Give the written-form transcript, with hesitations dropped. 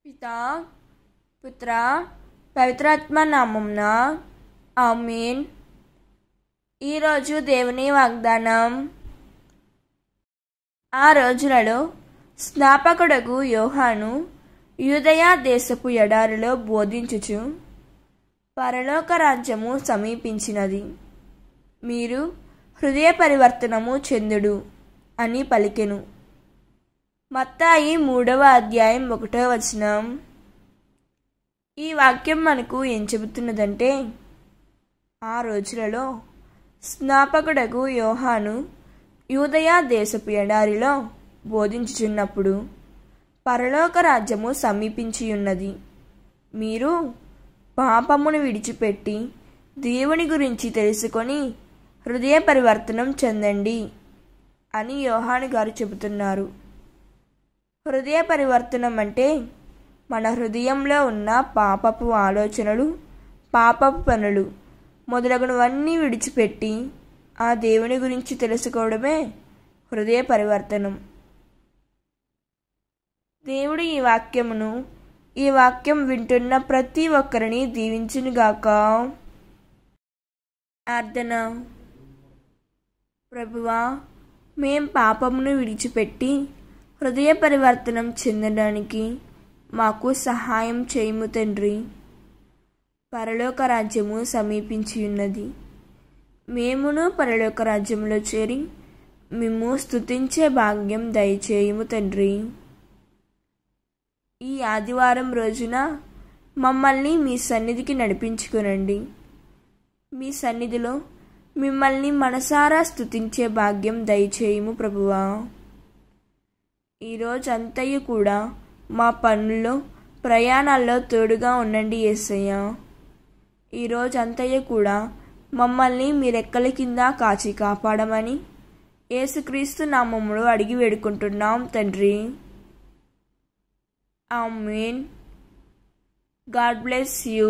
పితా పుత్ర పవిత్రాత్మ నామమున ఆమేన్. ఈరోజు దేవుని వాగ్దానం. ఆ రోజులలో స్నాపకుడగు యోహాను యూదయ దేశపు ఎడారిలో బోధించుచు, పరలోక రాజ్యము సమీపించినది, మీరు హృదయ పరివర్తనము చెందుడు అని పలికెను. మత్తాయి 3వ అధ్యాయం 1వ వచనం. ఈ వాక్యం మనకు ఏం చెబుతున్నదంటే, ఆ రోజులలో స్నాపకుడగు యోహాను యూదయ దేశపు ఎడారిలో బోధించుచున్నప్పుడు పరలోక రాజ్యము సమీపించి ఉన్నది, మీరు పాపమును విడిచిపెట్టి దేవుని గురించి తెలుసుకొని హృదయ పరివర్తనం చెందండి అని యోహాను గారు చెబుతున్నారు. హృదయ పరివర్తనం అంటే మన హృదయంలో ఉన్న పాపపు ఆలోచనలు, పాపపు పనులు మొదలగునవన్నీ విడిచిపెట్టి ఆ దేవుని గురించి తెలుసుకోవడమే హృదయ పరివర్తనం. దేవుడు ఈ వాక్యం వింటున్న ప్రతి ఒక్కరిని దీవించునుగాక. ప్రార్థన. ప్రభువా, మేం పాపమును విడిచిపెట్టి హృదయ పరివర్తనం చెందడానికి మాకు సహాయం చేయుము తండ్రి. పరలోక రాజ్యము సమీపించి ఉన్నది, మేమును పరలోక రాజ్యంలో చేరి మేము స్తుతించే భాగ్యం దయచేయుము తండ్రి. ఈ ఆదివారం రోజున మమ్మల్ని మీ సన్నిధికి నడిపించుకునండి. మీ సన్నిధిలో మిమ్మల్ని మనసారా స్తుతించే భాగ్యం దయచేయుము ప్రభువా. ఈరోజంతయు కూడా మా పనుల్లో, ప్రయాణాల్లో తోడుగా ఉండండి యేసయ్య. ఈరోజంతయు కూడా మమ్మల్ని మీ రెక్కల కింద కాచి కాపాడమని యేసుక్రీస్తు నామములో అడిగి వేడుకుంటున్నాం తండ్రి. ఆమేన్. God bless you.